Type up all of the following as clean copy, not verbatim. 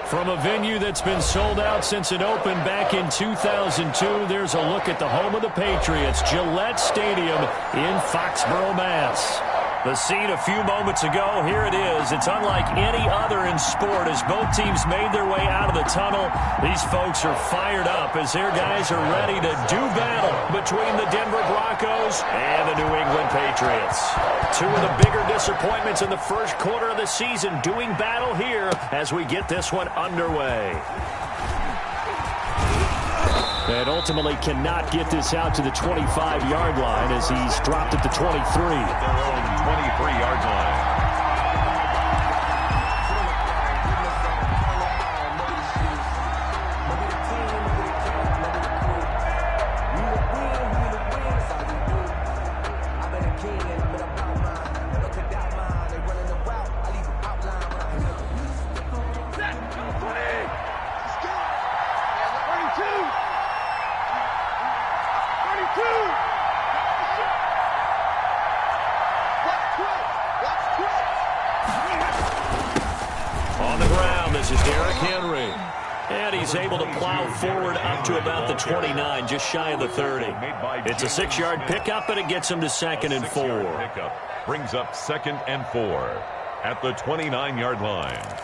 From a venue that's been sold out since it opened back in 2002, there's a look at the home of the Patriots, Gillette Stadium in Foxborough, Mass. The scene a few moments ago, here it is. It's unlike any other in sport as both teams made their way out of the tunnel. These folks are fired up as their guys are ready to do battle between the Denver Broncos and the New England Patriots. Two of the bigger disappointments in the first quarter of the season doing battle here as we get this one underway. And ultimately cannot get this out to the 25-yard line as he's dropped at the 23. At their own 23-yard line. Able to plow forward up to about the 29, just shy of the 30. It's a 6-yard pickup, but it gets him to 2nd and 4. Pickup brings up 2nd and 4 at the 29-yard line.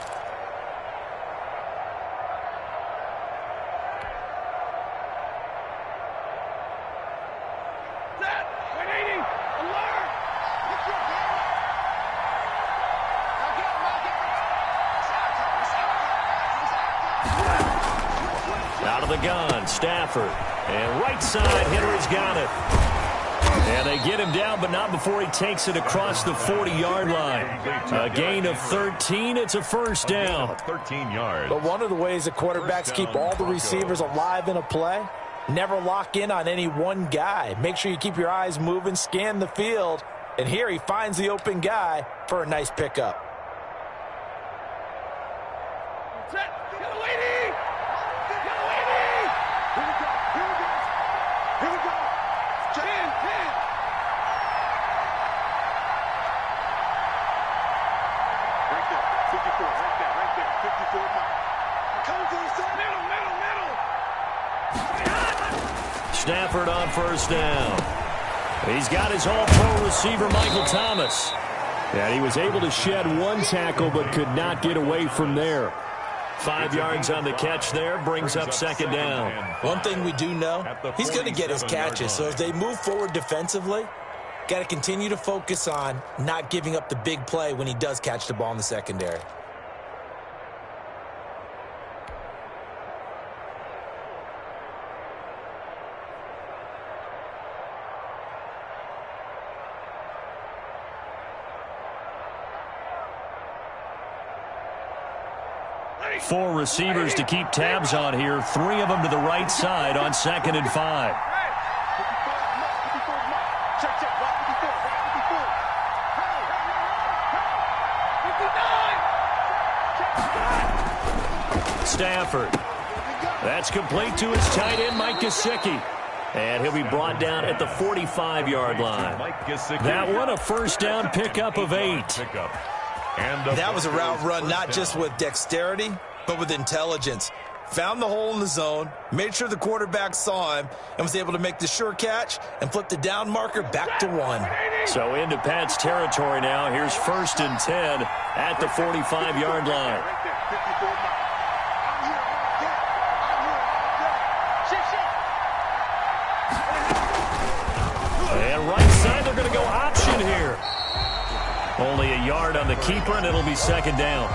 The gun, Stafford, and right side, Henry's got it. And they get him down, but not before he takes it across the 40-yard line. A gain of 13, it's a first down. 13 yards. But one of the ways the quarterbacks keep all the receivers alive in a play, never lock in on any one guy. Make sure you keep your eyes moving, scan the field, and here he finds the open guy for a nice pickup. Stafford on first down. He's got his all-pro receiver, Michael Thomas. And he was able to shed one tackle but could not get away from there. 5 yards on the catch there, brings up 2nd down. One thing we do know, he's going to get his catches. So as they move forward defensively, got to continue to focus on not giving up the big play when he does catch the ball in the secondary. Four receivers to keep tabs on here. 3 of them to the right side on 2nd and 5. Stafford. That's complete to his tight end, Mike Gesicki. And he'll be brought down at the 45-yard line. That one, a first down pickup of 8. That was a route run not just with dexterity, but with intelligence. Found the hole in the zone, made sure the quarterback saw him, and was able to make the sure catch and flip the down marker back to 1. So into Pat's territory now. Here's 1st and 10 at the 45-yard line. And right side, they're going to go option here. Only a yard on the keeper, and it'll be 2nd down.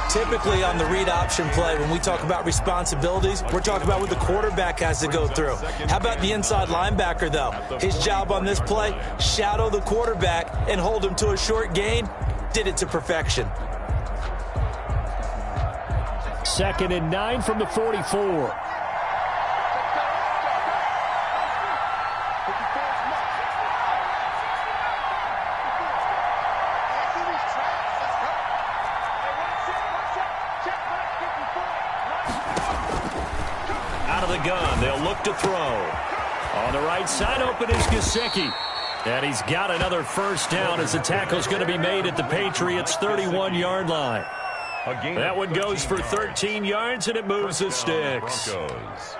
Typically on the read option play, when we talk about responsibilities, we're talking about what the quarterback has to go through. How about the inside linebacker, though? His job on this play, shadow the quarterback and hold him to a short gain. Did it to perfection. 2nd and 9 from the 44. Gun. They'll look to throw. On the right side, open is Gesicki. And he's got another first down as the tackle's going to be made at the Patriots' 31-yard line. That one goes for 13 yards, and it moves the sticks. Broncos.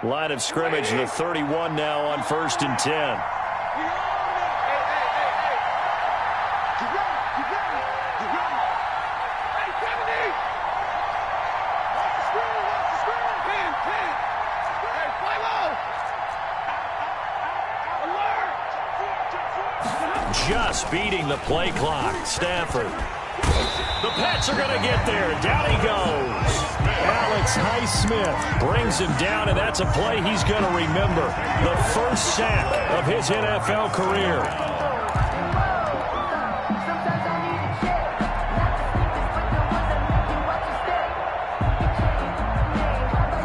Line of scrimmage, the 31 now on 1st and 10. Just beating the play clock. Stafford. The Pats are going to get there. Down he goes. Alex Highsmith brings him down, and that's a play he's going to remember. The first sack of his NFL career.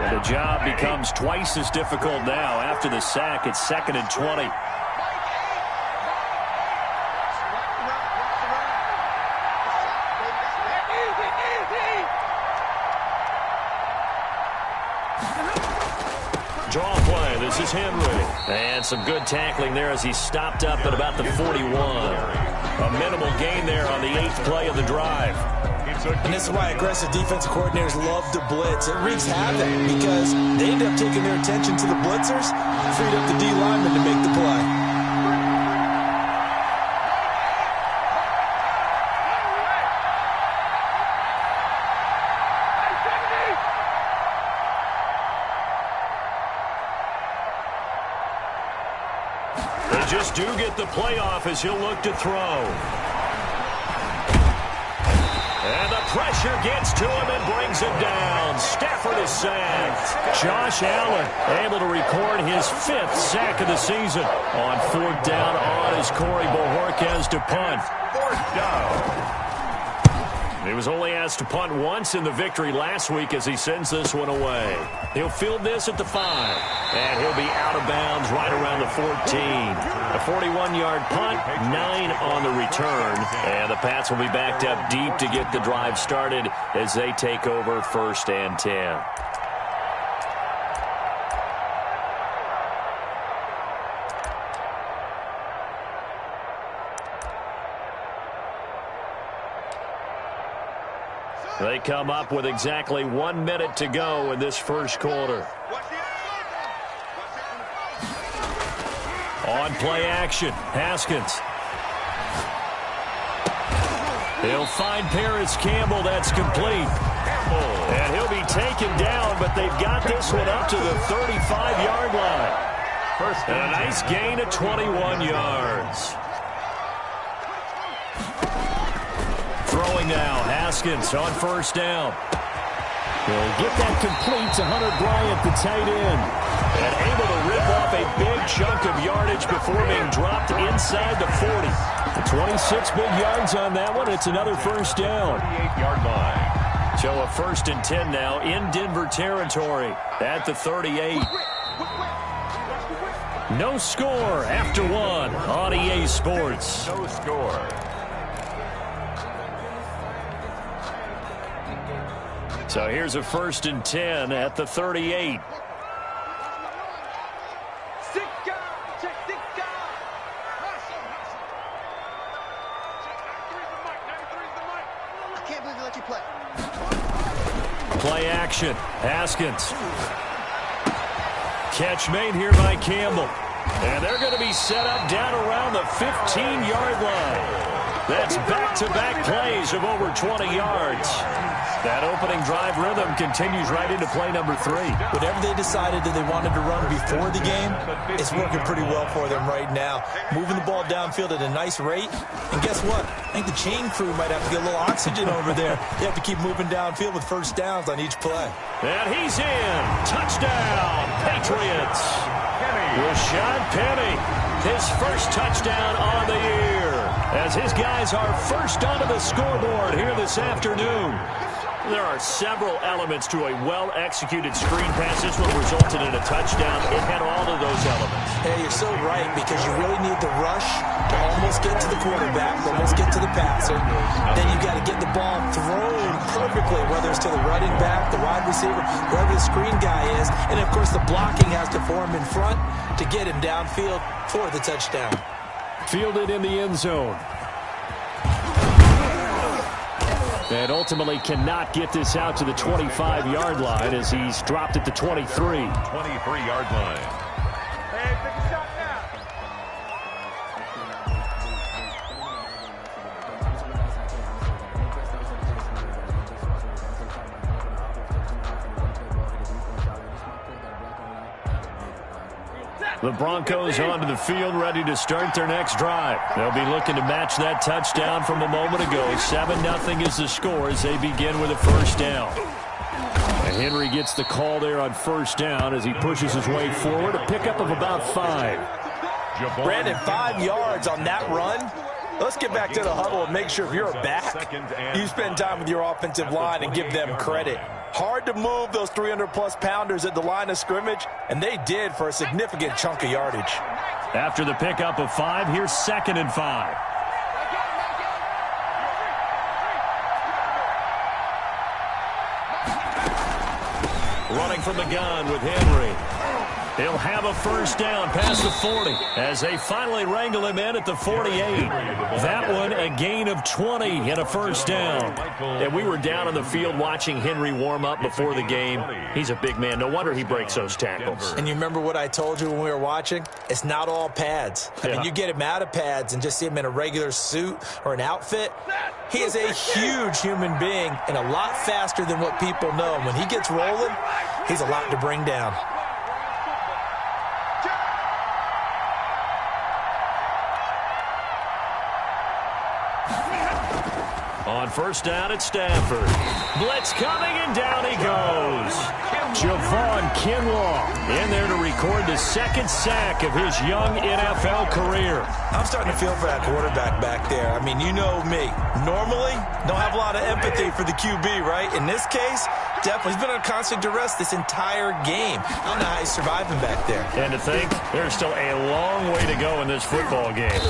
And the job becomes twice as difficult now. After the sack, it's 2nd and 20. Draw play. This is Henry. And some good tackling there as he stopped up at about the 41. A minimal gain there on the 8th play of the drive. And this is why aggressive defensive coordinators love to blitz. It wreaks havoc because they end up taking their attention to the blitzers, freed up the D lineman to make the play. Just do get the playoff as he'll look to throw. And the pressure gets to him and brings him down. Stafford is sacked. Josh Allen able to record his 5th sack of the season. On 4th down on is Corey Bojorquez to punt. 4th down. He was only asked to punt once in the victory last week as he sends this one away. He'll field this at the 5. And he'll be out of bounds right around the 14. A 41-yard punt, 9 on the return. And the Pats will be backed up deep to get the drive started as they take over 1st and 10. They come up with exactly 1 minute to go in this first quarter. On play action, Haskins. He'll find Paris Campbell. That's complete. And he'll be taken down, but they've got this one up to the 35-yard line. And a nice gain of 21 yards. Throwing now, Haskins on 1st down. He'll get that complete to Hunter Bryant, the tight end. And able to rip off a big chunk of yardage before being dropped inside the 40. 26 big yards on that one. It's another 1st down. 38-yard line. So a 1st and 10 now in Denver territory at the 38. No score after 1 on EA Sports. No score. So here's a 1st and 10 at the 38. Play action. Haskins. Catch made here by Campbell. And they're going to be set up down around the 15-yard line. That's back-to-back plays of over 20 yards. That opening drive rhythm continues right into play number 3. Whatever they decided that they wanted to run before the game, it's working pretty well for them right now. Moving the ball downfield at a nice rate. And guess what? I think the chain crew might have to get a little oxygen over there. They have to keep moving downfield with 1st downs on each play. And he's in. Touchdown, Patriots. Rashad Penny, his first touchdown on the year. As his guys are first onto the scoreboard here this afternoon. There are several elements to a well-executed screen pass. This one resulted in a touchdown. It had all of those elements. Hey, you're so right, because you really need the rush to almost get to the quarterback, almost get to the passer. Then you've got to get the ball thrown perfectly, whether it's to the running back, the wide receiver, receiver, whoever the screen guy is. And, of course, the blocking has to form in front to get him downfield for the touchdown. Fielded in the end zone. And ultimately cannot get this out to the 25-yard line as he's dropped at the 23. 23-yard line. Hey, take a shot now. The Broncos onto the field, ready to start their next drive. They'll be looking to match that touchdown from a moment ago. 7-0 is the score as they begin with a first down. And Henry gets the call there on first down as he pushes his way forward. A pickup of about 5. Brandon, 5 yards on that run. Let's get back to the huddle and make sure if you're a back, you spend time with your offensive line and give them credit. Hard to move those 300-plus pounders at the line of scrimmage, and they did for a significant chunk of yardage. After the pickup of 5, here's 2nd and 5. Running from the gun with Henry. He'll have a first down past the 40 as they finally wrangle him in at the 48. That one a gain of 20 and a first down. And we were down on the field watching Henry warm up before the game. He's a big man. No wonder he breaks those tackles. And you remember what I told you when we were watching? It's not all pads. I mean, you get him out of pads and just see him in a regular suit or an outfit. He is a huge human being and a lot faster than what people know. When he gets rolling, he's a lot to bring down. On first down at Stanford. Blitz coming, and down he goes. Javon Kinlaw in there to record the 2nd sack of his young NFL career. I'm starting to feel for that quarterback back there. I mean, you know me. Normally, don't have a lot of empathy for the QB, right? In this case, definitely. He's been under constant duress this entire game. I don't know how he's surviving back there. And to think, there's still a long way to go in this football game.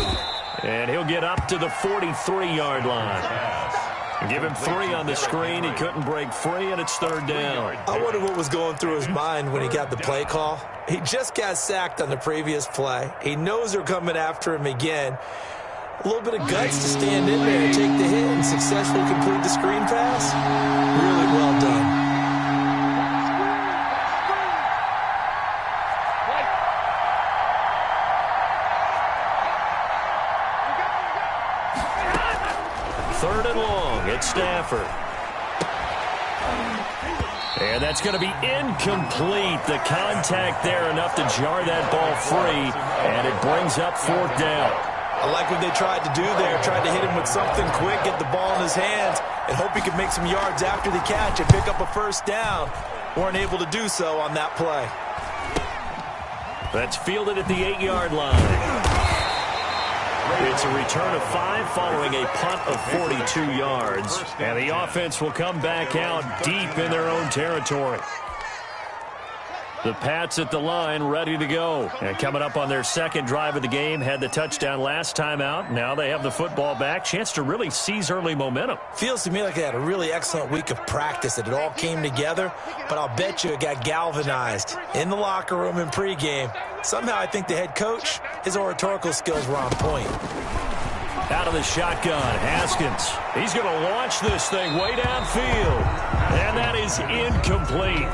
And he'll get up to the 43-yard line. Give him 3 on the screen. He couldn't break free, and it's 3rd down. I wonder what was going through his mind when he got the play call. He just got sacked on the previous play. He knows they're coming after him again. A little bit of guts to stand in there and take the hit and successfully complete the screen pass. Really well done. Stafford. And that's going to be incomplete. The contact there enough to jar that ball free, and it brings up 4th down. I like what they tried to do there. Tried to hit him with something quick, get the ball in his hands, and hope he could make some yards after the catch and pick up a first down. Weren't able to do so on that play. That's fielded at the 8-yard line. It's a return of 5 following a punt of 42 yards. And the offense will come back out deep in their own territory. The Pats at the line ready to go. And coming up on their 2nd drive of the game, had the touchdown last time out. Now they have the football back. Chance to really seize early momentum. Feels to me like they had a really excellent week of practice, that it all came together. But I'll bet you it got galvanized in the locker room in pregame. Somehow I think the head coach, his oratorical skills were on point. Out of the shotgun, Haskins. He's going to launch this thing way downfield. And that is incomplete.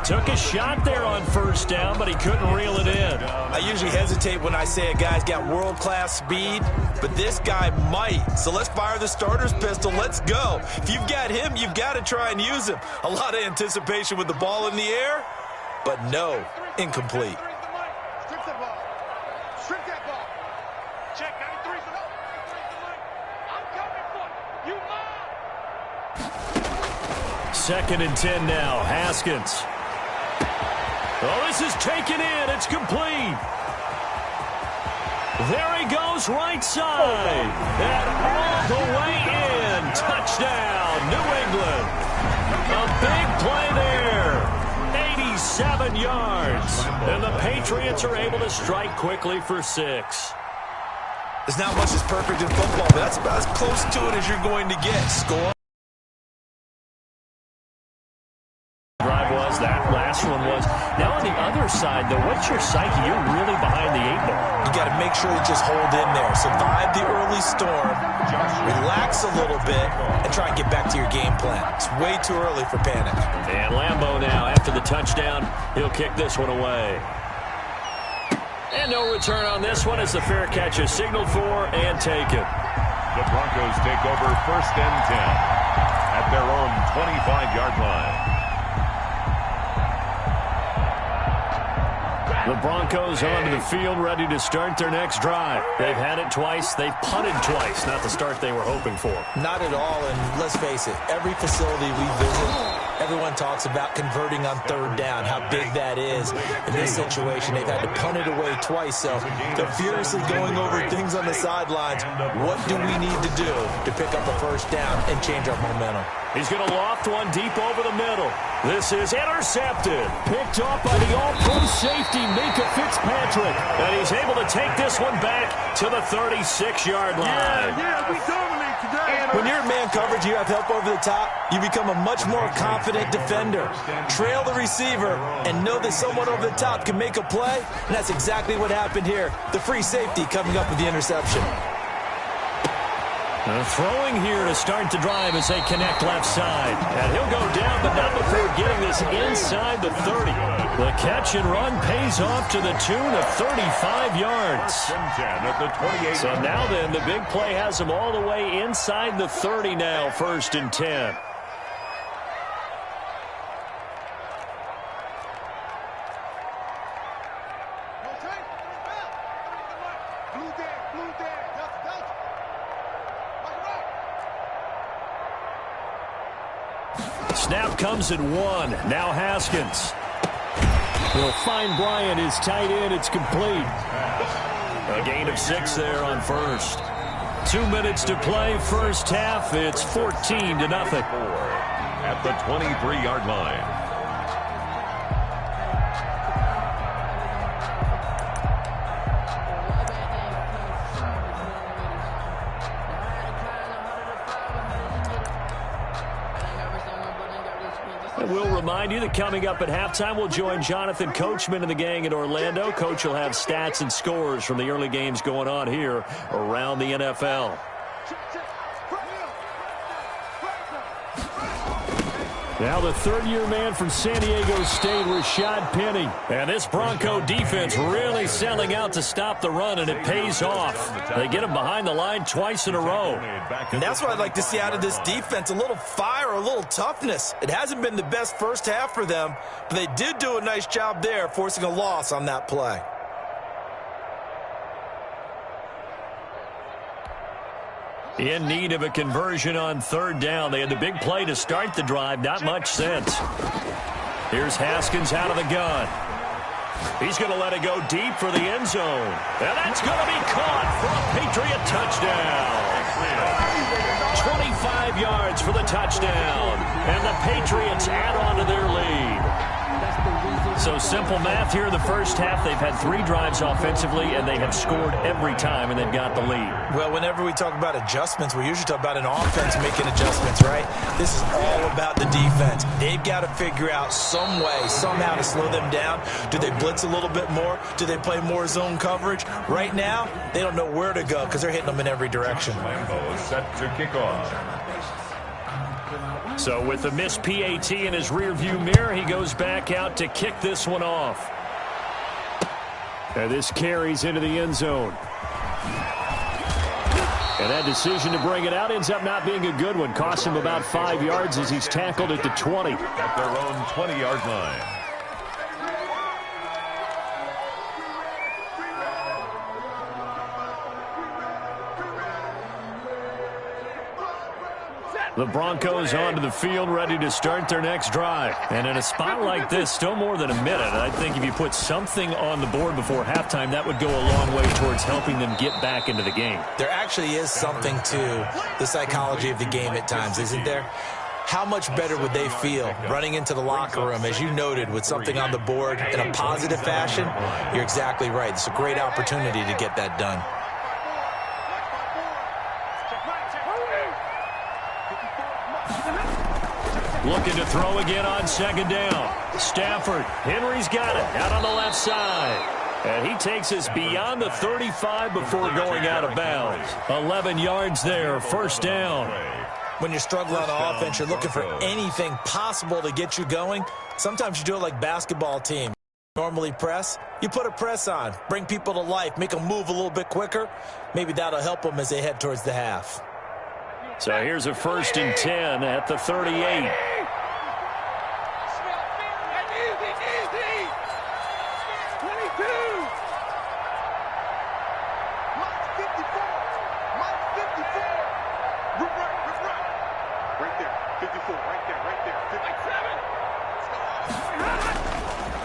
Took a shot there on first down, but he couldn't reel it in. I usually hesitate when I say a guy's got world-class speed, but this guy might. So let's fire the starter's pistol. Let's go. If you've got him, you've got to try and use him. A lot of anticipation with the ball in the air, but no, incomplete. Second and 10 now. Haskins. Oh, this is taken in. It's complete. There he goes, right side. And all the way in. Touchdown, New England. A big play there. 87 yards. And the Patriots are able to strike quickly for 6. There's not much that's perfect in football, but that's about as close to it as you're going to get. Score. that last one was. Now on the other side, though, what's your psyche? You're really behind the 8 ball. You got to make sure to just hold in there. Survive the early storm, relax a little bit, and try and get back to your game plan. It's way too early for panic. And Lambeau now, after the touchdown, he'll kick this one away. And no return on this one as the fair catch is signaled for and taken. The Broncos take over 1st and 10 at their own 25-yard line. The Broncos onto the field, ready to start their next drive. They've had it twice. They've punted twice. Not the start they were hoping for. Not at all, and let's face it, every facility we visit, everyone talks about converting on 3rd down, how big that is. In this situation, they've had to punt it away twice, so they're furiously going over things on the sidelines. What do we need to do to pick up a 1st down and change our momentum? He's going to loft one deep over the middle. This is intercepted. Picked off by the all-pro safety, Minka Fitzpatrick. And he's able to take this one back to the 36-yard line. Yeah, we dominate today. When you're in man coverage, you have help over the top, you become a much more confident defender. Trail the receiver and know that someone over the top can make a play, and that's exactly what happened here. The free safety coming up with the interception. Throwing here to start the drive as they connect left side. And he'll go down, but not before getting this inside the 30. The catch and run pays off to the tune of 35 yards. So now then, the big play has them all the way inside the 30 now, 1st and 10. Snap comes at 1. Now Haskins. He'll find Bryant, his tight end. It's complete. A gain of 6 there on 1st. 2 minutes to play, 1st half. It's 14-0. At the 23-yard line. We'll remind you that coming up at halftime, we'll join Jonathan Coachman and the gang in Orlando. Coach will have stats and scores from the early games going on here around the NFL. Now the 3rd-year man from San Diego State, Rashad Penny. And this Bronco defense really selling out to stop the run, and it pays off. They get him behind the line twice in a row. And that's what I'd like to see out of this defense, a little fire, a little toughness. It hasn't been the best 1st half for them, but they did do a nice job there, forcing a loss on that play. In need of a conversion on 3rd down. They had the big play to start the drive. Not much sense. Here's Haskins out of the gun. He's going to let it go deep for the end zone. And that's going to be caught for a Patriot touchdown. 25 yards for the touchdown. And the Patriots add on to their lead. So simple math here in the 1st half. They've had 3 drives offensively, and they have scored every time, and they've got the lead. Well, whenever we talk about adjustments, we usually talk about an offense making adjustments, right? This is all about the defense. They've got to figure out some way, somehow to slow them down. Do they blitz a little bit more? Do they play more zone coverage? Right now, they don't know where to go because they're hitting them in every direction. Lambeau is set to kick off. So with the missed PAT in his rearview mirror, he goes back out to kick this one off. And this carries into the end zone. And that decision to bring it out ends up not being a good one. Cost him about 5 yards as he's tackled at the 20. At their own 20-yard line. The Broncos onto the field, ready to start their next drive. And in a spot like this, still more than a minute. I think if you put something on the board before halftime, that would go a long way towards helping them get back into the game. There actually is something to the psychology of the game at times, isn't there? How much better would they feel running into the locker room, as you noted, with something on the board in a positive fashion? You're exactly right. It's a great opportunity to get that done. Looking to throw again on second down. Stafford. Henry's got it. Out on the left side. And he takes us beyond the 35 before going out of bounds. 11 yards there. First down. When you're struggling on offense, you're looking for anything possible to get you going. Sometimes you do it like basketball team. Normally press, you put a press on, bring people to life, make them move a little bit quicker. Maybe that'll help them as they head towards the half. So here's a 1st and 10 at the 38.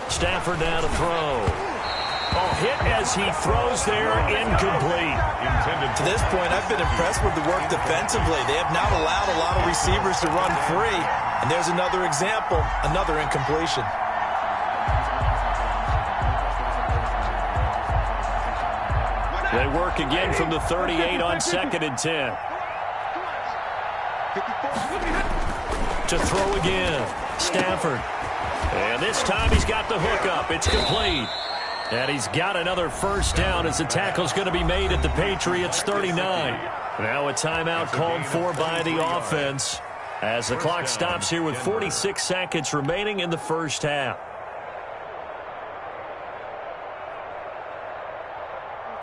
Stafford now to throw. Oh, hit as he throws there, incomplete. To this point, I've been impressed with the work defensively. They have not allowed a lot of receivers to run free. And there's another example, another incompletion. They work again from the 38 on 2nd and 10. To throw again, Stafford. And this time he's got the hook up. It's complete. And he's got another first down as the tackle's going to be made at the Patriots 39. Now a timeout called for by the offense as the clock stops here with 46 seconds remaining in the first half.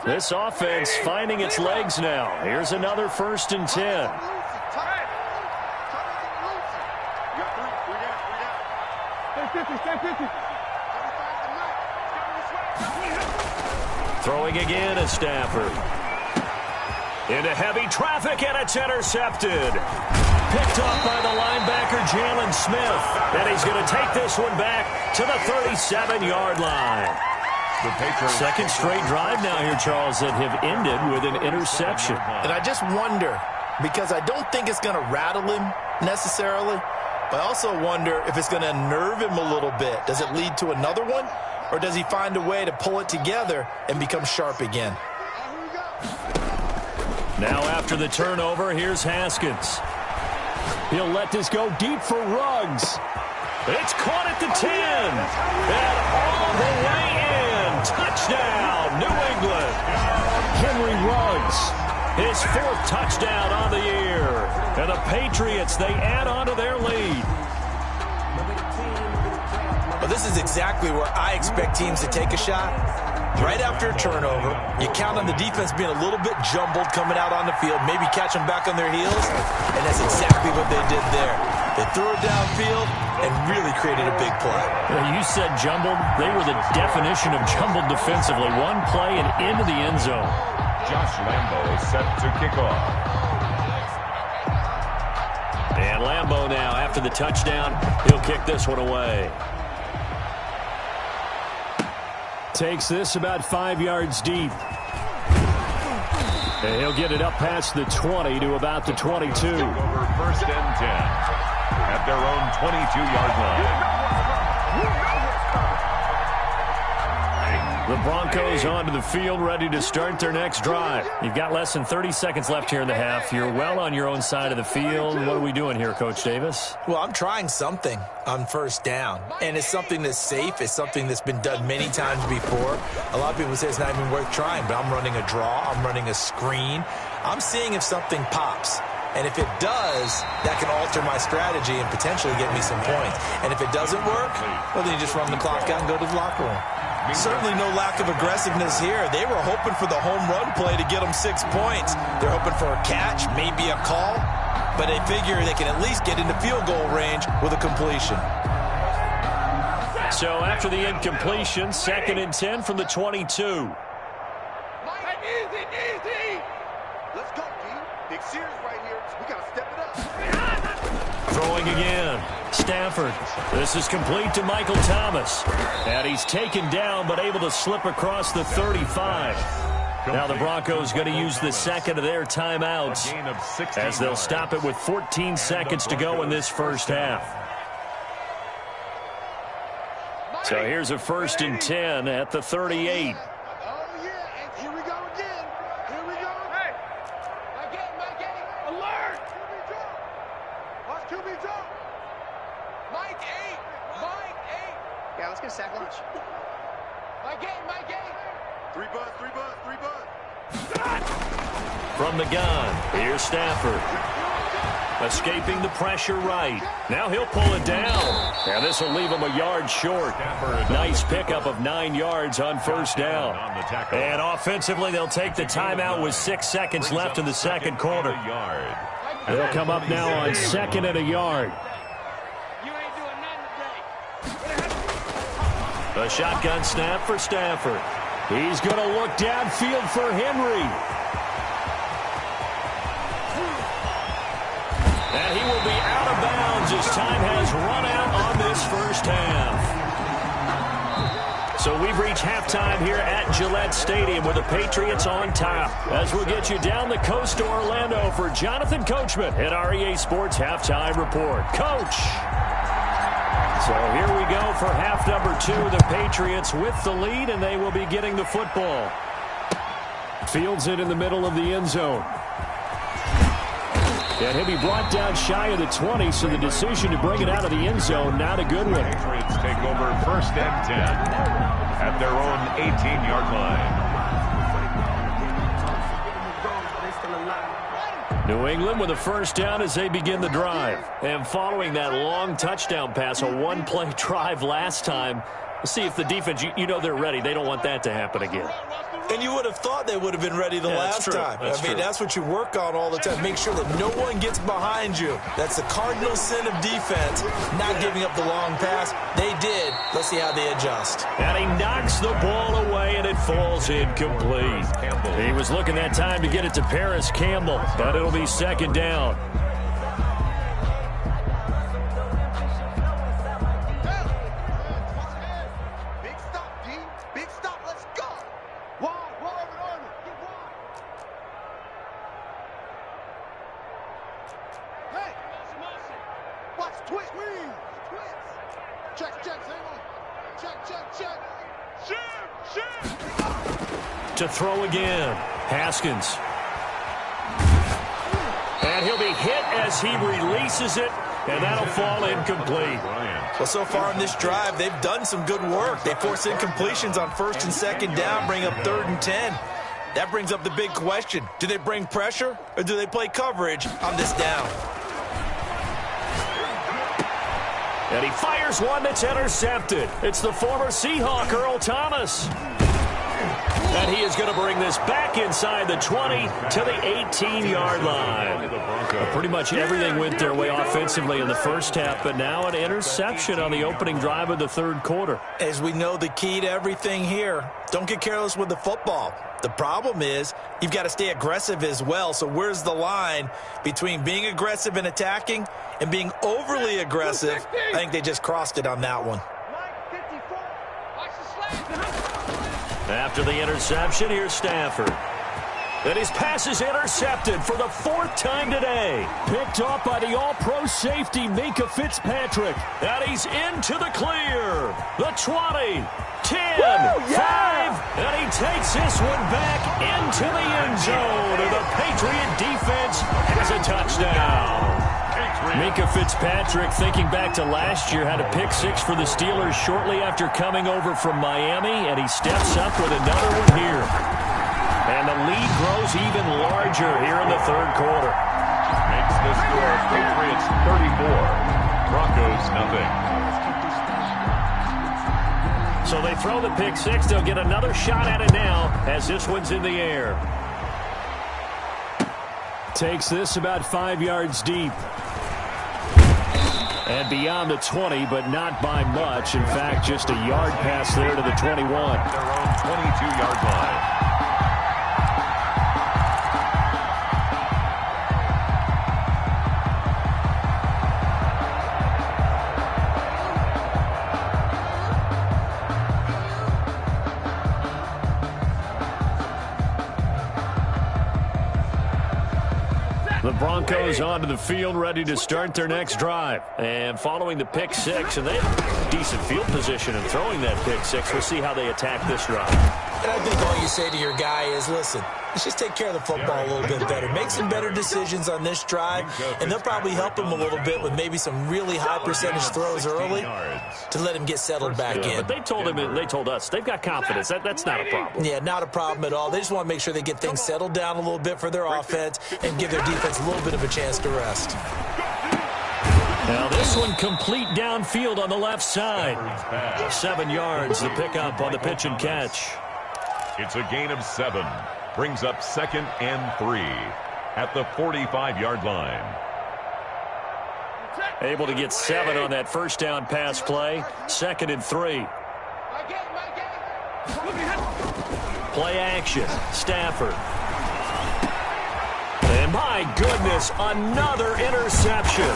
This offense finding its legs now. Here's another 1st and 10. Throwing again is Stafford. Into heavy traffic, and it's intercepted. Picked off by the linebacker, Jalen Smith. And he's going to take this one back to the 37-yard line. Second straight drive now here, Charles, that have ended with an interception. And I just wonder, because I don't think it's going to rattle him necessarily, but I also wonder if it's going to unnerve him a little bit. Does it lead to another one, or does he find a way to pull it together and become sharp again? Now after the turnover, here's Haskins. He'll let this go deep for Ruggs. It's caught at the 10. And all the way in. Touchdown, New England. Henry Ruggs, his 4th touchdown on the year. And the Patriots, they add on to their lead. Well, this is exactly where I expect teams to take a shot. Right after a turnover, you count on the defense being a little bit jumbled coming out on the field, maybe catch them back on their heels, and that's exactly what they did there. They threw it downfield and really created a big play. You said jumbled. They were the definition of jumbled defensively. One play and into the end zone. Josh Lambo is set to kick off. And Lambo now, after the touchdown, he'll kick this one away. Takes this about 5 yards deep. And he'll get it up past the 20 to about the 22. Over 1st and 10 at their own 22-yard line. The Broncos onto the field, ready to start their next drive. You've got less than 30 seconds left here in the half. You're well on your own side of the field. What are we doing here, Coach Davis? Well, I'm trying something on first down, and it's something that's safe. It's something that's been done many times before. A lot of people say it's not even worth trying, but I'm running a draw. I'm running a screen. I'm seeing if something pops. And if it does, that can alter my strategy and potentially get me some points. And if it doesn't work, well, then you just run the clock out and go to the locker room. Certainly no lack of aggressiveness here. They were hoping for the home run play to get them 6 points. They're hoping for a catch, maybe a call, but they figure they can at least get into field goal range with a completion. So after the incompletion, 2nd and 10 from the 22. Easy. Let's go, D. Big series right here. We got to step it up. Throwing again. Stafford. This is complete to Michael Thomas. And he's taken down but able to slip across the 35. Now the Broncos going to use the second of their timeouts as they'll stop it with 14 seconds to go in this first half. So here's a 1st and 10 at the 38. Yeah, let's get a sack lunch. My game, my game. 3 bud, 3 bud, 3 bud. From the gun, here's Stafford. Escaping the pressure right. Now he'll pull it down. And this will leave him a yard short. Nice pickup of 9 yards on first down. And offensively, they'll take the timeout with 6 seconds left in the second quarter. They'll come up now on 2nd and a yard. A shotgun snap for Stafford. He's going to look downfield for Henry. And he will be out of bounds as time has run out on this first half. So we've reached halftime here at Gillette Stadium with the Patriots on top. As we'll get you down the coast to Orlando for Jonathan Coachman at REA Sports Halftime Report. Coach! So here we go for half number 2. The Patriots with the lead, and they will be getting the football. Fields it in the middle of the end zone. And he'll be brought down shy of the 20, so the decision to bring it out of the end zone, not a good one. Patriots take over 1st and 10 at their own 18-yard line. New England with a first down as they begin the drive. And following that long touchdown pass, a one-play drive last time, we'll see if the defense, you know they're ready. They don't want that to happen again. And you would have thought they would have been ready the last time. I mean, that's what you work on all the time. Make sure that no one gets behind you. That's the cardinal sin of defense, not giving up the long pass. They did. Let's see how they adjust. And he knocks the ball away, and it falls incomplete. He was looking that time to get it to Paris Campbell, but it'll be 2nd down. To throw again, Haskins. And he'll be hit as he releases it, and that'll fall incomplete. Well, so far in this drive, they've done some good work. They force incompletions on 1st and 2nd down, bring up 3rd and 10. That brings up the big question. Do they bring pressure, or do they play coverage on this down? And he fires one that's intercepted. It's the former Seahawk, Earl Thomas. And he is going to bring this back inside the 20 to the 18-yard line. Pretty much everything went their way offensively in the first half, but now an interception on the opening drive of the 3rd quarter. As we know, the key to everything here, don't get careless with the football. The problem is you've got to stay aggressive as well. So where's the line between being aggressive and attacking and being overly aggressive? I think they just crossed it on that one. After the interception, here's Stafford. And his pass is intercepted for the 4th time today. Picked off by the all-pro safety, Minkah Fitzpatrick. And he's into the clear. The 20, 10, 5, and he takes this one back into the end zone. And the Patriot defense has a touchdown. Minkah Fitzpatrick, thinking back to last year, had a pick 6 for the Steelers shortly after coming over from Miami, and he steps up with another one here. And the lead grows even larger here in the 3rd quarter. Makes the score Patriots 34, Broncos nothing. So they throw the pick 6. They'll get another shot at it now as this one's in the air. Takes this about 5 yards deep. And beyond the 20, but not by much. In fact, just a yard pass there to the 21. Their own 22-yard line. The Broncos onto the field, ready to start their next drive. And following the pick 6, and they have decent field position in throwing that pick 6. We'll see how they attack this drive. And I think all you say to your guy is, listen, let's just take care of the football a little bit better. Make some better decisions on this drive, and they'll probably help him a little bit with maybe some really high percentage throws early to let him get settled back in. But they told us they've got confidence. That's not a problem. Yeah, not a problem at all. They just want to make sure they get things settled down a little bit for their offense and give their defense a little bit of a chance to rest. Now this one complete downfield on the left side. 7 yards, the pickup on the pitch and catch. It's a gain of 7. Brings up 2nd and 3 at the 45-yard line. Able to get 7 on that first down pass play. 2nd and 3. Play action. Stafford. And my goodness, another interception.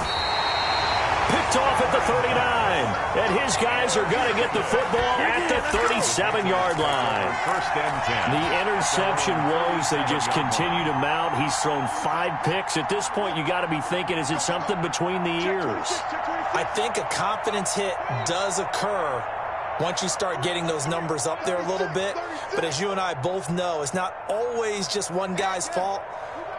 Picked off at the 39. And his guys are going to get the football at the 37-yard line. First and 10. The interception woes, they just continue to mount. He's thrown 5 picks. At this point, you got to be thinking, is it something between the ears? I think a confidence hit does occur once you start getting those numbers up there a little bit. But as you and I both know, it's not always just one guy's fault.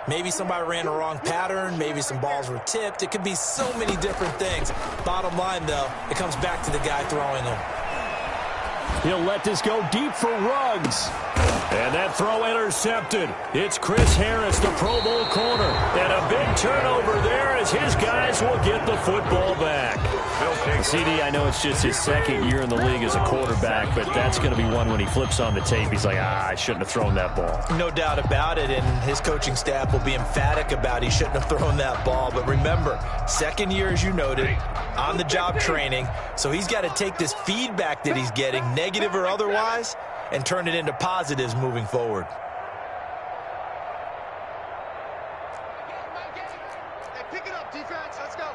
Maybe somebody ran a wrong pattern. Maybe some balls were tipped. It could be so many different things. Bottom line, though, it comes back to the guy throwing them. He'll let this go deep for Ruggs. And that throw intercepted. It's Chris Harris, the Pro Bowl corner. And a big turnover there as his guys will get the football back. CD, I know it's just his 2nd year in the league as a quarterback, but that's going to be one when he flips on the tape. He's like, I shouldn't have thrown that ball. No doubt about it, and his coaching staff will be emphatic about he shouldn't have thrown that ball. But remember, 2nd year, as you noted, on-the-job training, so he's got to take this feedback that he's getting, negative or otherwise, and turn it into positives moving forward. Hey, pick it up, defense. Let's go.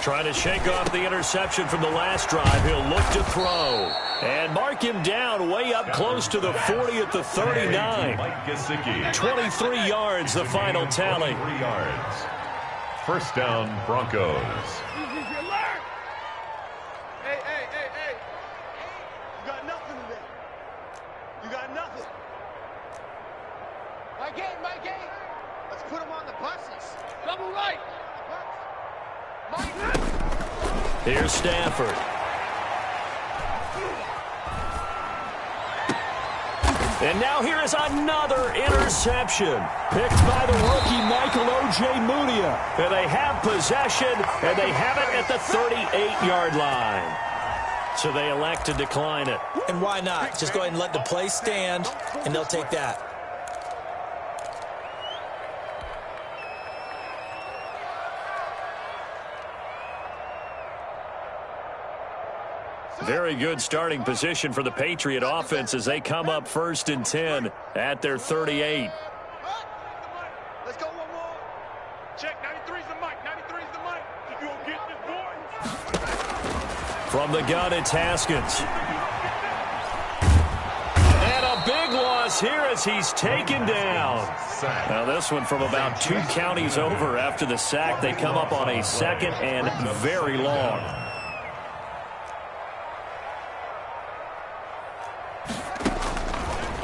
Trying to shake off the interception from the last drive. He'll look to throw. And mark him down way up close to the 40 at the 39. 23 yards, the final tally. 3 yards. First down, Broncos. Hey. You got nothing today. You got nothing. My game. Let's put him on the buses. Double right. Here's Stafford. And now here is another interception. Picked by the rookie Michael Ojemudia. And they have possession, and they have it at the 38-yard line. So they elect to decline it. And why not? Just go ahead and let the play stand, and they'll take that. Very good starting position for the Patriot offense as they come up 1st and 10 at their 38. Let's go one more. Check, 93's the mic. 93's the mic. You gonna get this, boy? From the gun, it's Haskins. And a big loss here as he's taken down. Now this one from about 2 counties over after the sack. They come up on a 2nd and very long.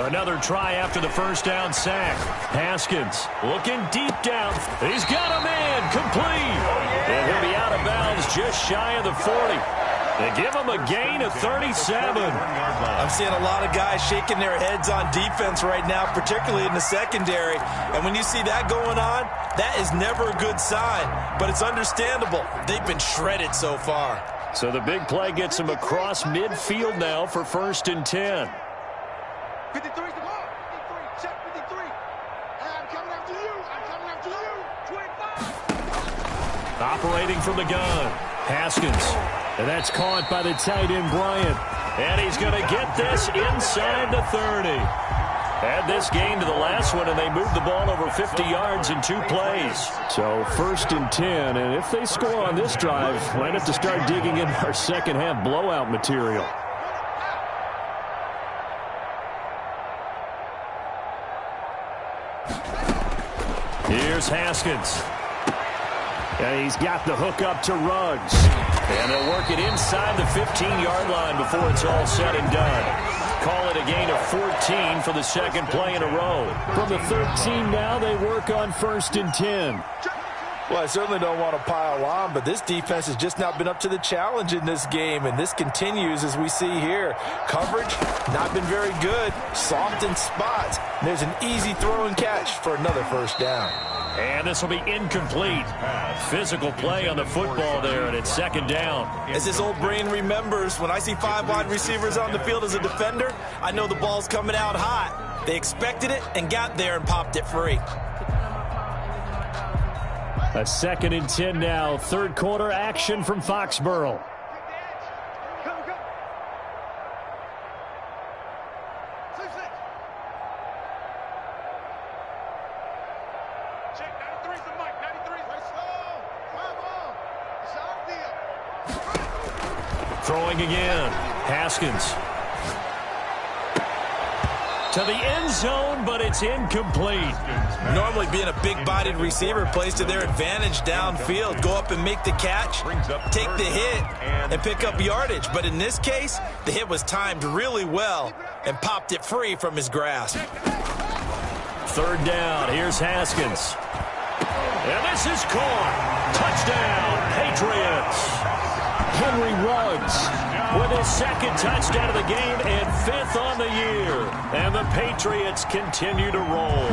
Another try after the first down sack. Haskins looking deep down. He's got a man complete. And he'll be out of bounds just shy of the 40. They give him a gain of 37. I'm seeing a lot of guys shaking their heads on defense right now, particularly in the secondary. And when you see that going on, that is never a good sign. But it's understandable. They've been shredded so far. So the big play gets him across midfield now for 1st and 10. 53's the ball. 53. Check 53. I'm coming after you. 25. Operating from the gun. Haskins. And that's caught by the tight end, Bryant. And he's going to get this inside the 30. Add this gain to the last one, and they moved the ball over 50 yards in 2 plays. So 1st and 10, and if they score on this drive, might have to start digging in our second half blowout material. Here's Haskins. And he's got the hook up to Ruggs. And they'll work it inside the 15-yard line before it's all said and done. Call it a gain of 14 for the second play in a row. From the 13 now, they work on 1st and 10. Well, I certainly don't want to pile on, but this defense has just not been up to the challenge in this game, and this continues as we see here. Coverage, not been very good, soft in spots. There's an easy throw and catch for another first down. And this will be incomplete. Physical play on the football there, and it's 2nd down. As his old brain remembers, when I see 5 wide receivers on the field as a defender, I know the ball's coming out hot. They expected it and got there and popped it free. A 2nd and 10 now. 3rd quarter action from Foxborough. Check, 93's the mic, 93's. Let's go. Come on. It's our deal. Throwing again. Haskins. To the end zone, but it's incomplete. Normally being a big-bodied receiver plays to their advantage downfield. Go up and make the catch, take the hit, and pick up yardage. But in this case, the hit was timed really well and popped it free from his grasp. 3rd down. Here's Haskins. And this is caught. Touchdown, Patriots. Henry Ruggs with his 2nd touchdown of the game and 5th on the year. And the Patriots continue to roll.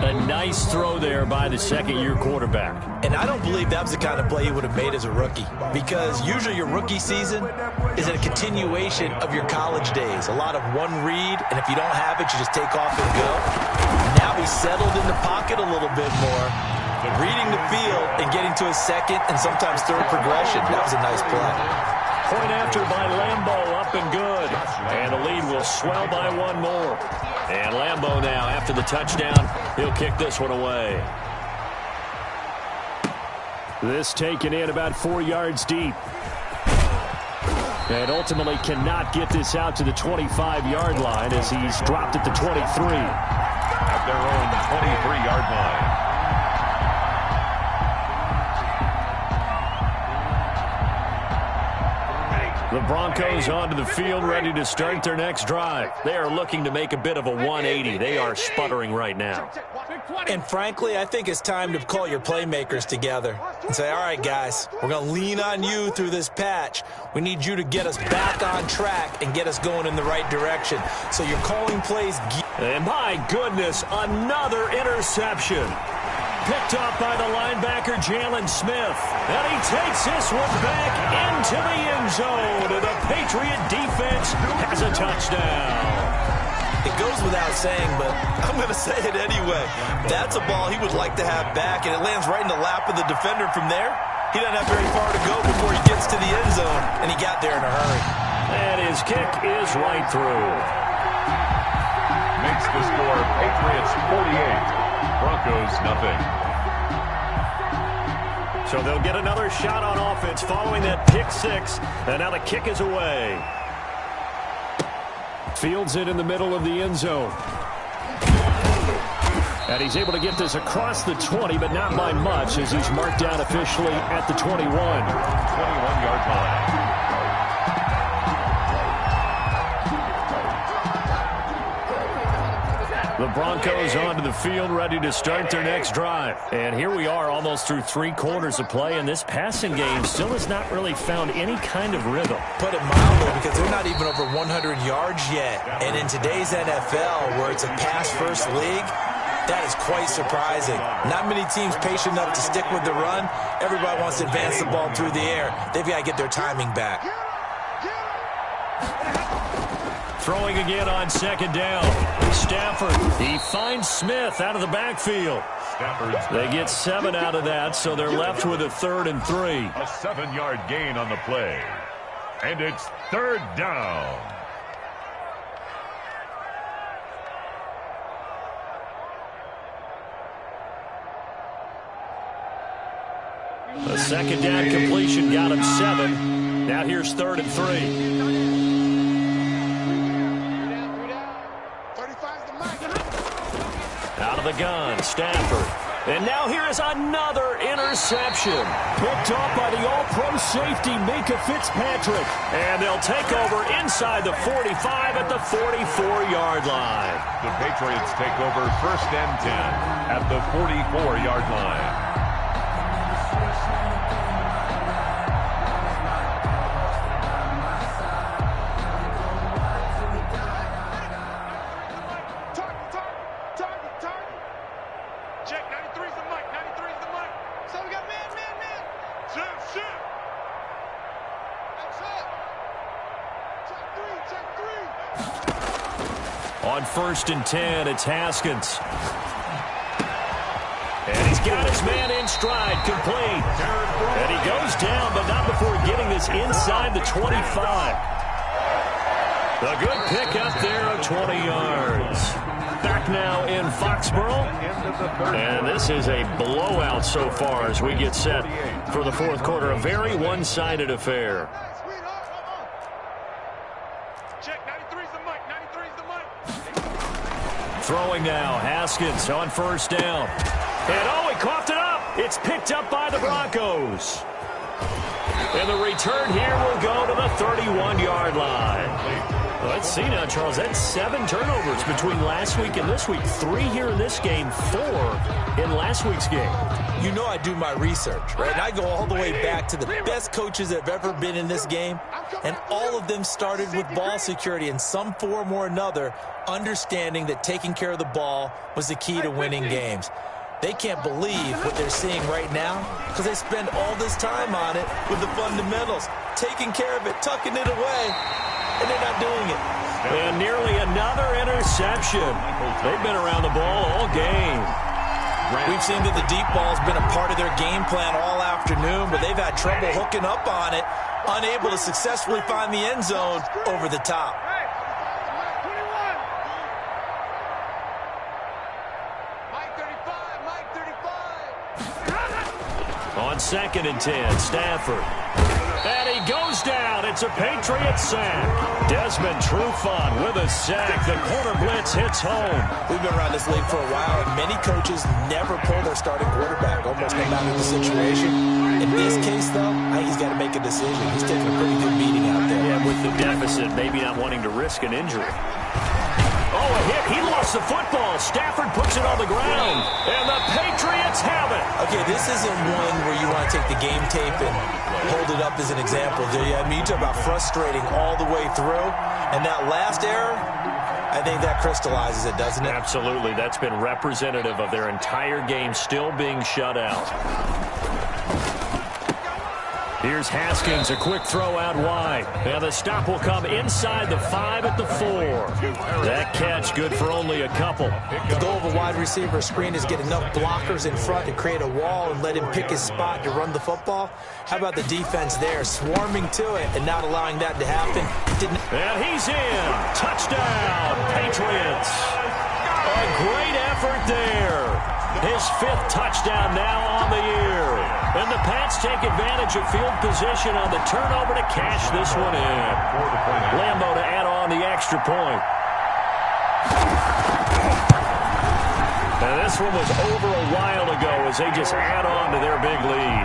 A nice throw there by the 2nd-year quarterback. And I don't believe that was the kind of play he would have made as a rookie, because usually your rookie season is a continuation of your college days. A lot of one read, and if you don't have it, you just take off and go. Now he's settled in the pocket a little bit more, reading the field and getting to his 2nd and sometimes 3rd progression. That was a nice play. Point after by Lambeau, up and good. And the lead will swell by 1 more. And Lambeau now, after the touchdown, he'll kick this one away. This taken in about 4 yards deep. And ultimately cannot get this out to the 25-yard line as he's dropped at the 23. At their own 23-yard line. The Broncos onto the field, ready to start their next drive. They are looking to make a bit of a 180. They are sputtering right now. And frankly, I think it's time to call your playmakers together and say, all right, guys, we're going to lean on you through this patch. We need you to get us back on track and get us going in the right direction. So you're calling plays. And my goodness, another interception. Picked up by the linebacker, Jalen Smith. And he takes this one back into the end zone. And the Patriot defense has a touchdown. It goes without saying, but I'm going to say it anyway. That's a ball he would like to have back, and it lands right in the lap of the defender from there. He doesn't have very far to go before he gets to the end zone, and he got there in a hurry. And his kick is right through. Makes the score Patriots 48. Broncos nothing. So they'll get another shot on offense following that pick 6. And now the kick is away. Fields it in the middle of the end zone. And he's able to get this across the 20, but not by much, as he's marked down officially at the 21. 21-yard line. The Broncos onto the field, ready to start their next drive. And here we are, almost through 3 quarters of play, and this passing game still has not really found any kind of rhythm. Put it mildly, because they're not even over 100 yards yet. And in today's NFL, where it's a pass-first league, that is quite surprising. Not many teams patient enough to stick with the run. Everybody wants to advance the ball through the air. They've got to get their timing back. Throwing again on 2nd down. Stafford, he finds Smith out of the backfield. They get 7 out of that, so they're left with a 3rd and 3. A 7-yard gain on the play. And it's 3rd down. The 2nd down completion got him 7. Now here's 3rd and 3. Out of the gun, Stafford. And now here is another interception. Picked off by the all-pro safety, Minka Fitzpatrick. And they'll take over inside the 45 at the 44-yard line. The Patriots take over 1st and 10 at the 44-yard line. On 1st and 10, it's Haskins. And he's got his man in stride, complete. And he goes down, but not before getting this inside the 25. A good pick up there of 20 yards. Back now in Foxborough. And this is a blowout so far as we get set for the 4th quarter. A very one-sided affair. Throwing now, Haskins on 1st down. And oh, he coughed it up. It's picked up by the Broncos. And the return here will go to the 31-yard line. Let's see now, Charles. That's 7 turnovers between last week and this week. 3 here in this game, 4 in last week's game. You know I do my research, right? And I go all the way back to the best coaches that have ever been in this game. And all of them started with ball security in some form or another, understanding that taking care of the ball was the key to winning games. They can't believe what they're seeing right now because they spend all this time on it with the fundamentals, taking care of it, tucking it away, and they're not doing it. And nearly another interception. They've been around the ball all game. We've seen that the deep ball has been a part of their game plan all afternoon, but they've had trouble hooking up on it, unable to successfully find the end zone over the top. On 2nd and 10, Stafford. And he goes down. It's a Patriots sack. Desmond Trufant with a sack. The corner blitz hits home. We've been around this league for a while, and many coaches never pull their starting quarterback, almost no matter the situation. In this case, though, I think he's got to make a decision. He's taking a pretty good beating out there. Yeah, with the deficit, maybe not wanting to risk an injury. Oh, a hit. He lost the football. Stafford puts it on the ground. And the Patriots have it. Okay, this isn't one where you want to take the game tape and hold it up as an example, do you? I mean, you talk about frustrating all the way through. And that last error, I think that crystallizes it, doesn't it? Absolutely. That's been representative of their entire game still being shut out. Here's Haskins, a quick throw out wide. And the stop will come inside the 5 at the 4. That catch good for only a couple. The goal of a wide receiver screen is get enough blockers in front to create a wall and let him pick his spot to run the football. How about the defense there, swarming to it and not allowing that to happen? And he's in. Touchdown, Patriots. A great effort there. His 5th touchdown now on the year. And the Pats take advantage of field position on the turnover to cash this one in. Lambeau to add on the extra point. And this one was over a while ago as they just add on to their big lead.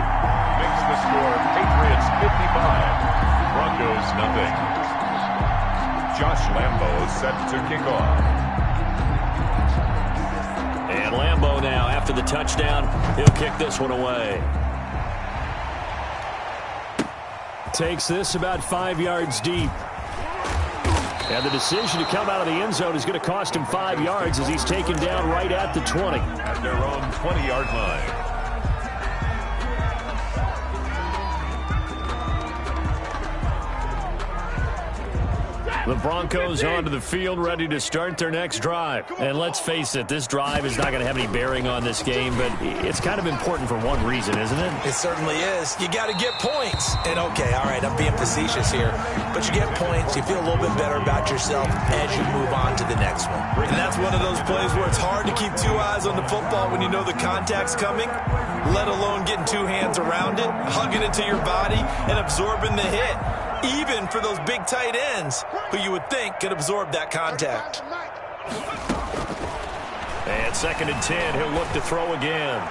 Makes the score Patriots 55, Broncos nothing. Josh Lambeau set to kick off. And Lambeau now, after the touchdown, he'll kick this one away. Takes this about 5 yards deep. And the decision to come out of the end zone is going to cost him 5 yards as he's taken down right at the 20. At their own 20-yard line. The Broncos onto the field, ready to start their next drive. And let's face it, this drive is not going to have any bearing on this game, but it's kind of important for one reason, isn't it? It certainly is. You got to get points. And okay, all right, I'm being facetious here, but you get points, you feel a little bit better about yourself as you move on to the next one. And that's one of those plays where it's hard to keep 2 eyes on the football when you know the contact's coming, let alone getting 2 hands around it, hugging it to your body, and absorbing the hit. Even for those big tight ends who you would think could absorb that contact. And 2nd and 10, he'll look to throw again.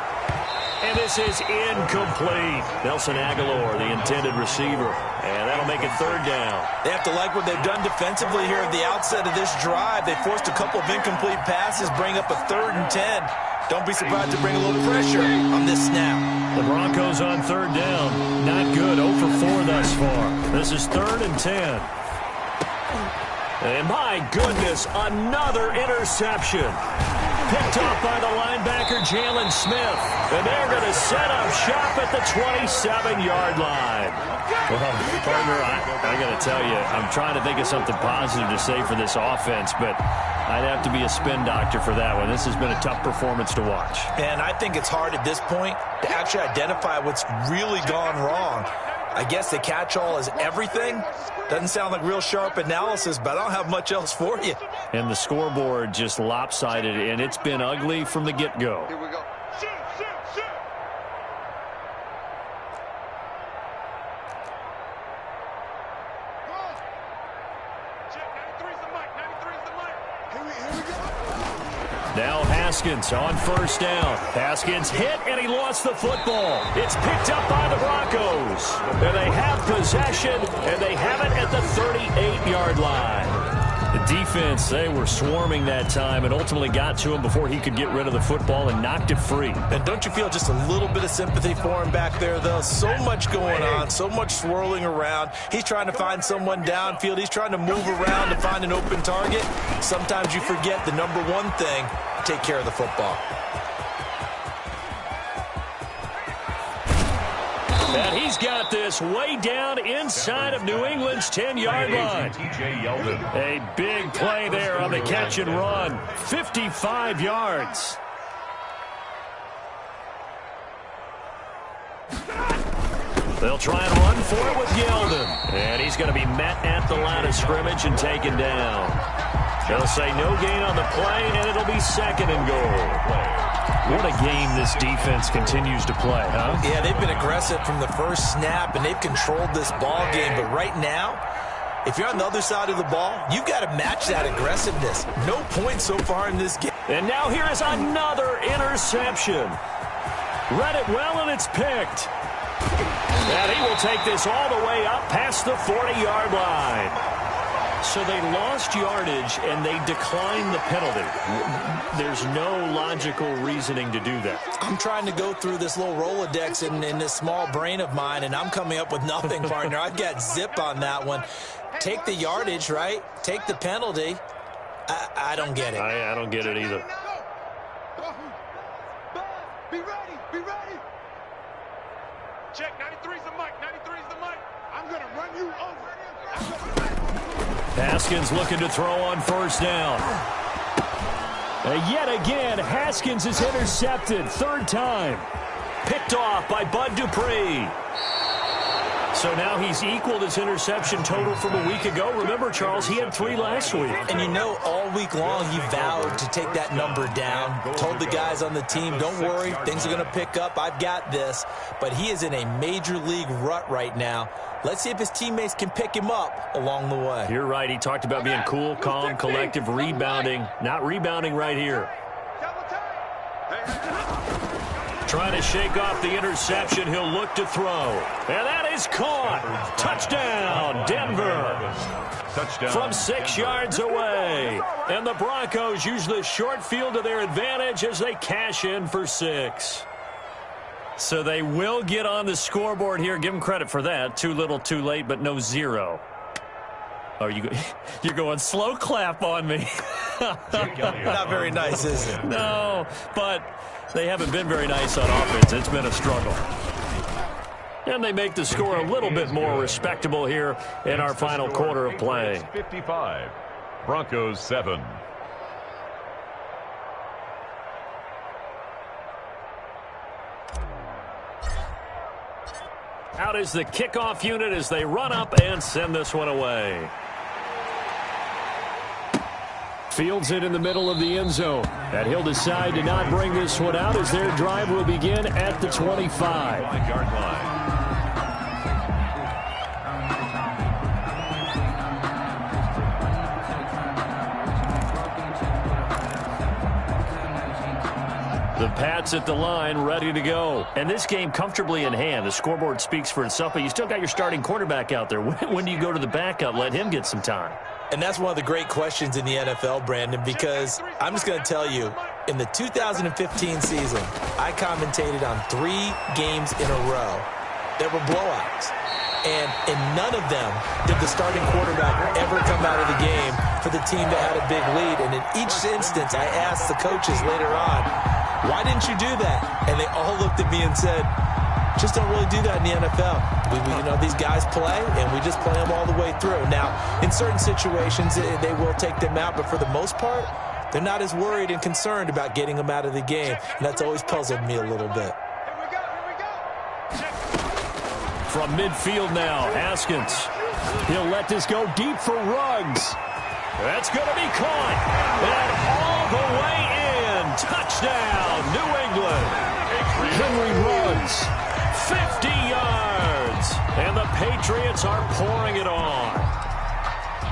And this is incomplete. Nelson Aguilar, the intended receiver. And that'll make it 3rd down. They have to like what they've done defensively here at the outset of this drive. They forced a couple of incomplete passes, bring up a 3rd and 10. Don't be surprised to bring a little pressure on this snap. The Broncos on 3rd down. Not good. 0 for 4 thus far. This is 3rd and 10. And my goodness, another interception. Picked off by the linebacker, Jalen Smith. And they're going to set up shop at the 27-yard line. Well, partner, I got to tell you, I'm trying to think of something positive to say for this offense, but I'd have to be a spin doctor for that one. This has been a tough performance to watch. And I think it's hard at this point to actually identify what's really gone wrong. I guess the catch-all is everything. Doesn't sound like real sharp analysis, but I don't have much else for you. And the scoreboard just lopsided, and it's been ugly from the get-go. Here we go. Shoot, shoot, shoot. Check, 93's the mic, 93's the mic. Here we go. Now Haskins on 1st down. Haskins hit, and he lost the football. It's picked up by the Broncos. And they have possession, and they have it at the 38-yard line. The defense, they were swarming that time and ultimately got to him before he could get rid of the football and knocked it free. And don't you feel just a little bit of sympathy for him back there, though? So much going on, so much swirling around. He's trying to find someone downfield. He's trying to move around to find an open target. Sometimes you forget the number one thing, take care of the football. And he's got this way down inside of New England's 10-yard line. A big play there on the catch and run. 55 yards. They'll try and run for it with Yeldon. And he's going to be met at the line of scrimmage and taken down. They'll say no gain on the play, and it'll be 2nd and goal. What a game this defense continues to play, huh? Yeah, they've been aggressive from the first snap, and they've controlled this ball game. But right now, if you're on the other side of the ball, you've got to match that aggressiveness. No points so far in this game. And now here is another interception. Read it well, and it's picked. And he will take this all the way up past the 40-yard line. So they lost yardage, and they declined the penalty. There's no logical reasoning to do that. I'm trying to go through this little Rolodex in this small brain of mine, and I'm coming up with nothing, partner. I've got zip on that one. Take the yardage, right? Take the penalty. I don't get it. I don't get it either. Be ready. Be ready. Check, 93's the mic, 93's the mic. I'm going to run you over. Haskins looking to throw on 1st down. Yet again, Haskins is intercepted. 3rd time. Picked off by Bud Dupree. So now he's equaled his interception total from a week ago. Remember, Charles, he had 3 last week. And you know, all week long he vowed to take that number down. Told the guys on the team, don't worry, things are going to pick up. I've got this. But he is in a major league rut right now. Let's see if his teammates can pick him up along the way. You're right. He talked about being cool, calm, collective, rebounding. Not rebounding right here. Trying to shake off the interception. He'll look to throw. And that is caught. Touchdown, Denver. Touchdown. From 6 yards away. And the Broncos use the short field to their advantage as they cash in for 6. So they will get on the scoreboard here. Give them credit for that. Too little, too late, but no 0. Oh, you're going slow clap on me. Not very nice, is it? No, but they haven't been very nice on offense. It's been a struggle. And they make the score a little bit more respectable here in our final quarter of play. 55, Broncos 7. Out is the kickoff unit as they run up and send this one away. Fields it in the middle of the end zone. And he'll decide to not bring this one out as their drive will begin at the 25. 5-yard line. The Pats at the line, ready to go. And this game comfortably in hand. The scoreboard speaks for itself, but you still got your starting quarterback out there. When do you go to the backup? Let him get some time. And that's one of the great questions in the NFL, Brandon, because I'm just going to tell you, in the 2015 season, I commentated on 3 games in a row that were blowouts. And in none of them did the starting quarterback ever come out of the game for the team that had a big lead. And in each instance, I asked the coaches later on, why didn't you do that? And they all looked at me and said, just don't really do that in the NFL. These guys play, and we just play them all the way through. Now, in certain situations, they will take them out, but for the most part, they're not as worried and concerned about getting them out of the game. And that's always puzzled me a little bit. From midfield now, Haskins. He'll let this go deep for Ruggs. That's going to be caught. And all the way in. Touchdown, New England. Henry Ruggs, 50 yards. And the Patriots are pouring it on.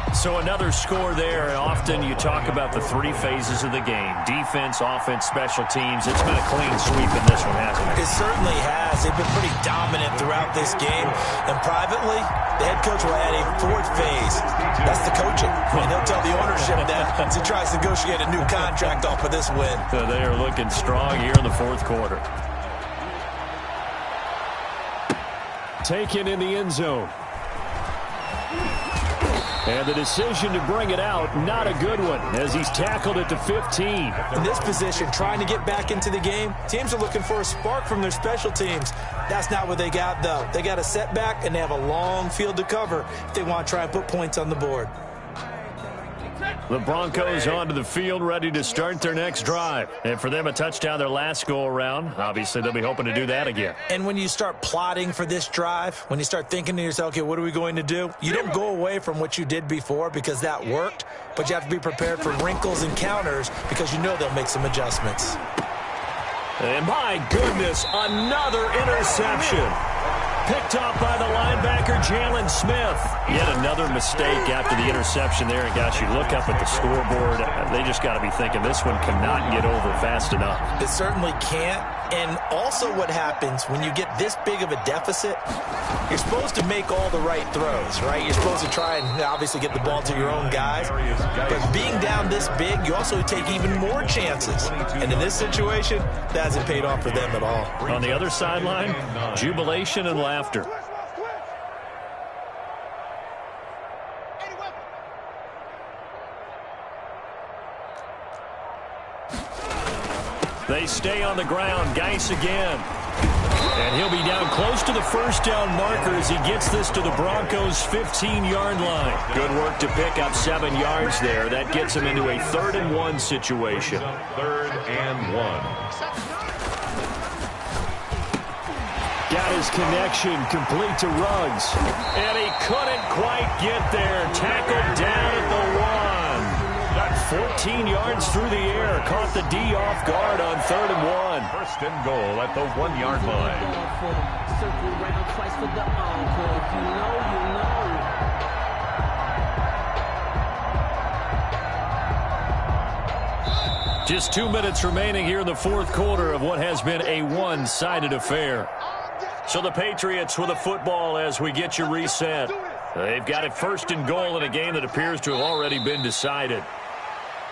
So another score there, and often you talk about the 3 phases of the game. Defense, offense, special teams. It's been a clean sweep in this one, hasn't it? It certainly has. They've been pretty dominant throughout this game. And privately, the head coach will add a 4th phase. That's the coaching. And he'll tell the ownership that as he tries to negotiate a new contract off of this win. So they are looking strong here in the 4th quarter. Taken in the end zone. And the decision to bring it out, not a good one, as he's tackled it to 15. In this position, trying to get back into the game, teams are looking for a spark from their special teams. That's not what they got, though. They got a setback, and they have a long field to cover if they want to try and put points on the board. The Broncos onto the field, ready to start their next drive. And for them, a touchdown their last go-around. Obviously, they'll be hoping to do that again. And when you start plotting for this drive, when you start thinking to yourself, okay, what are we going to do? You don't go away from what you did before because that worked, but you have to be prepared for wrinkles and counters because you know they'll make some adjustments. And my goodness, another interception. Picked off by the linebacker, Jalen Smith. Yet another mistake after the interception there. And, gosh, you look up at the scoreboard, they just got to be thinking this one cannot get over fast enough. It certainly can't. And also what happens when you get this big of a deficit, you're supposed to make all the right throws, right? You're supposed to try and obviously get the ball to your own guys. But being down this big, you also take even more chances. And in this situation, that hasn't paid off for them at all. On the other sideline, jubilation and laughter. They stay on the ground. Geis again. And he'll be down close to the first down marker as he gets this to the Broncos' 15-yard line. Good work to pick up 7 yards there. That gets him into a 3rd and 1 situation. 3rd and 1. Got his connection complete to Ruggs. And he couldn't quite get there. Tackled down at the 1. 14 yards through the air. Caught the D off guard on 3rd and 1. 1st and goal at the 1-yard line. Circle round twice for the encore. If you know, you know. Just 2 minutes remaining here in the 4th quarter of what has been a one-sided affair. So the Patriots with a football as we get you reset. They've got it 1st and goal in a game that appears to have already been decided.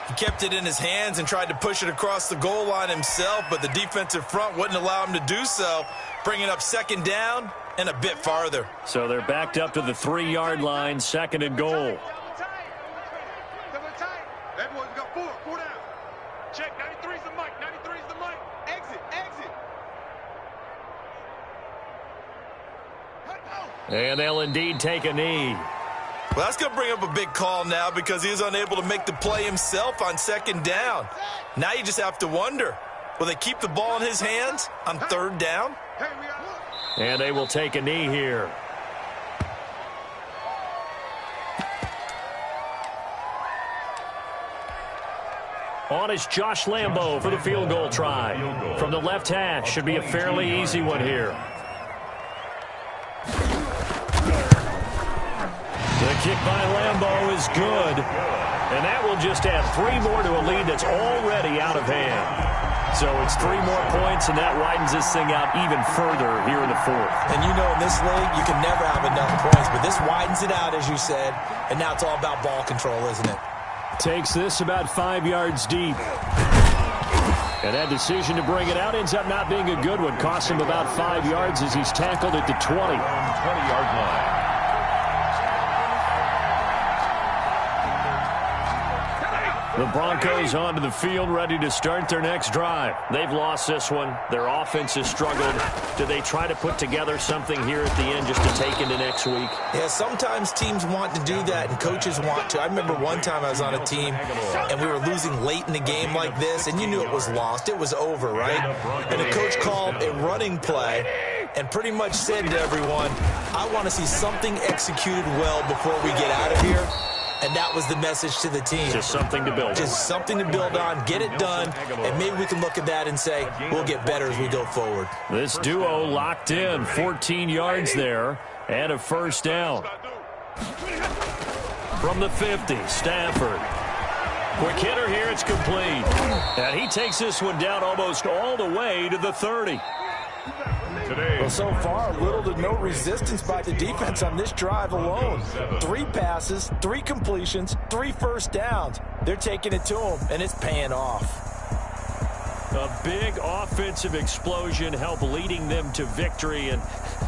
He kept it in his hands and tried to push it across the goal line himself, but the defensive front wouldn't allow him to do so, bringing up 2nd down and a bit farther. So they're backed up to the 3-yard line, 2nd and goal. Everyone's got 4 down. Check, 93's the mic, 93's the mic. Exit. And they'll indeed take a knee. Well, that's going to bring up a big call now because he was unable to make the play himself on 2nd down. Now you just have to wonder, will they keep the ball in his hands on 3rd down? And they will take a knee here. On is Josh Lambo for the field goal try. From the left hash, should be a fairly easy one here. The kick by Lambo is good. And that will just add 3 more to a lead that's already out of hand. So it's 3 more points, and that widens this thing out even further here in the fourth. And you know in this league, you can never have enough points, but this widens it out, as you said, and now it's all about ball control, isn't it? Takes this about 5 yards deep. And that decision to bring it out ends up not being a good one. Costs him about 5 yards as he's tackled at the 20. 20-yard line. The Broncos onto the field, ready to start their next drive. They've lost this one. Their offense has struggled. Do they try to put together something here at the end just to take into next week? Yeah, sometimes teams want to do that, and coaches want to. I remember one time I was on a team, and we were losing late in the game like this, and you knew it was lost. It was over, right? And the coach called a running play and pretty much said to everyone, I want to see something executed well before we get out of here. And that was the message to the team. Just something to build on. Just something to build on, get it done, and maybe we can look at that and say, we'll get better as we go forward. This duo locked in, 14 yards there, and a first down. From the 50, Stafford. Quick hitter here, it's complete. And he takes this one down almost all the way to the 30. Well, so far, little to no resistance by the defense on this drive alone. 3 passes, 3 completions, 3 first downs. They're taking it to them, and it's paying off. A big offensive explosion helped leading them to victory, and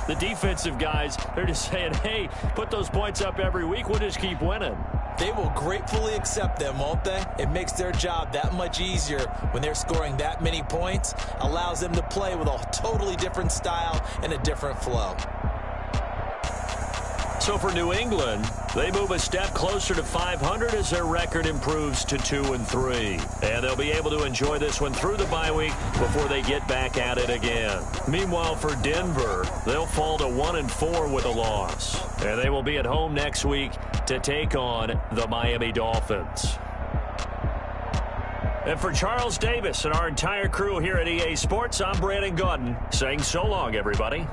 the defensive guys, they're just saying, hey, put those points up every week, we'll just keep winning. They will gratefully accept them, won't they? It makes their job that much easier when they're scoring that many points, allows them to play with a totally different style and a different flow. So for New England, they move a step closer to 500 as their record improves to 2-3. And they'll be able to enjoy this one through the bye week before they get back at it again. Meanwhile, for Denver, they'll fall to 1-4 with a loss. And they will be at home next week to take on the Miami Dolphins. And for Charles Davis and our entire crew here at EA Sports, I'm Brandon Gaudin saying so long, everybody.